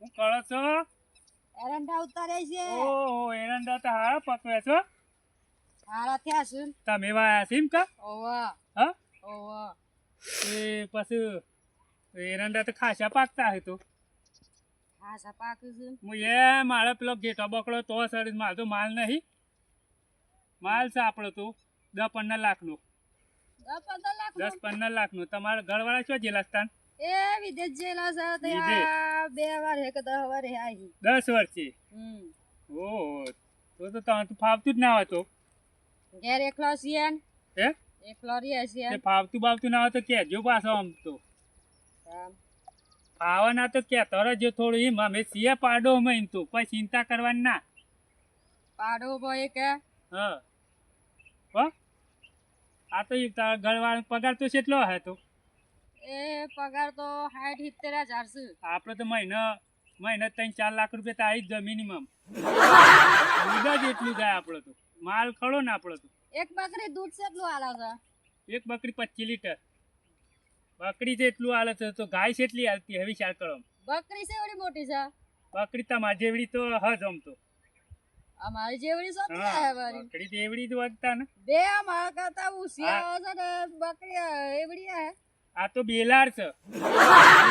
હું કરો છો? એરંડા ઉતારે છે. ઓહો એરંડા તો હારા પકવે છો. હારા થયા છે. તમે વાયા છે એમ કા? ઓવા હા ઓવા એ પછી એરંડા તો ખાસા પાકતા હે તો હા સપાક્યું છે. હું મારે પેલો ઘેટો બકડો તો સર મારે તો માલ નહીં. માલ છે આપણો તો 10-15 લાખનો. 10-15 લાખ 10-15 લાખનો. તમારા ઘરવાળા શું જેલા સ્થાન? એ વિદેશ જેલા છે તે વિદેશ? આ 2 વાર હે કે 10 વાર હે આવી. 10 વર્ષથી. ઓહો તો તમે તો ફાવતું જ ના હોય તો. ઘેર એકલો છીએ ને હે એકલો રહે છે. તે ફાવતું બાવતું ના હોય તો કહેજો પાછો આમ તો. ફાવા ના તો કહેતો રહેજો થોડું એમ અમે છીએ પાડો અમે એમ તો કોઈ ચિંતા કરવાની ના. પાડો ભાઈ કે હા હો આ તો તારા ઘરવાળો પગાર તો કેટલો હે તો? એ પગાર તો 60-70 હજાર છે. આપણે તો મહિને 3-4 લાખ રૂપિયા તો આવી જ જાય મિનિમમ. દૂધ જ એટલું જાય આપણે તો. માલ ખરો ને આપણે તો. એક બકરી દૂધ કેટલું આલે છે? એક બકરી 25 લીટર. બકરી જેટલું હાલે છે તો ગાય કેટલી હાલતી હવે વિચાર કરો. બકરી છે એવડી મોટી છે? બકરી તમારી જેવડી તો હજ આમ તો. અમારી જેવડી છે ને હા વારી. બકરી તો એવડી જ વધતા ને. બે અમારા કરતા ઉસિયા છે ને બકરી એવડી હે. આ તો બેલાર છે.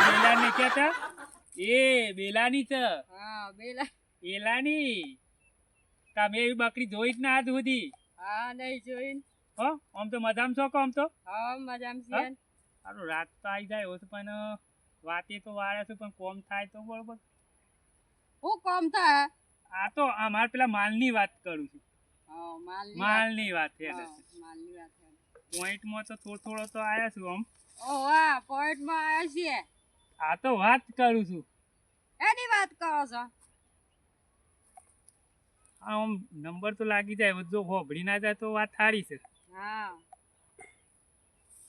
બેલાર ને કહેતા એ બેલાની છે. હા બેલા બેલાની. તમે એવી બકરી જોઈ જ ના આજ સુધી. હા નહીં જોઈને. હો આમ તો મજામાં છો કે આમ તો? હા મજામાં છીએ. સારું રાત તો આવી જાય એવું પણ વાતે તો વાળે છે પણ કોમ થાય તો બરોબર. હું કોમ થાય? આ તો અમારે પેલા માલની વાત કરું છું. હા માલની વાત છે. માલની વાત છે. પોઈન્ટમાં તો થોડો તો આવ્યા છું આમ. ઓ વાહ પોઈન્ટમાં આવ્યા છીએ. આ તો વાત કરું છું. એની વાત કરો છો? આમ નંબર તો લાગી જાય જો હોભળી ના જાય તો વાત સારી છે. હા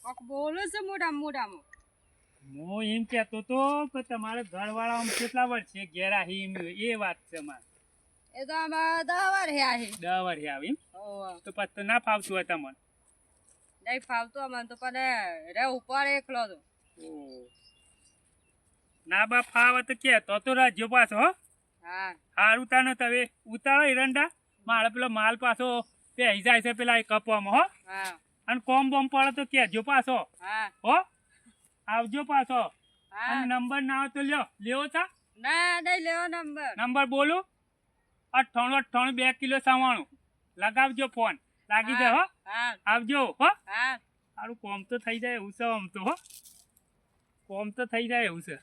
કોક બોલો છે મોટામાં. હું એમ કહેતો તો કે તમારે ઘરવાળા આમ કેટલા વર્ષે ઘેર આવી એ વાત છે મારે. એ તો અમારે 10 વાર હે આવી. 10 વર્ષે આવી ઓહ તો પછી તો ના ફાવતું હોય તમને. નહીં ફાવતું અમને તો પણ રે ઉપર એકલો તો. ના બા ફાવે તો કે તો રાજ્યો પાછો હો. હા હારું તાનો તમે ઉતારો એરંડા મારે પેલો માલ પાછો પહેરી જાય છે પેલા કપવામાં હો. હા અને કોમ બોમ પડે તો કહેજો પાછો હા હો. આવજો પાછો. હા અને નંબર ના આવે તો લેવો છે? ના નહીં લેવો નંબર બોલું 98 2 કિલો સવાણું લગાવજો ફોન લાગી જાય હો. હા આવજો હો. હા સારું કોમ તો થઈ જાય એવું છે આમ તો હો. કોમ તો થઈ જાય એવું છે.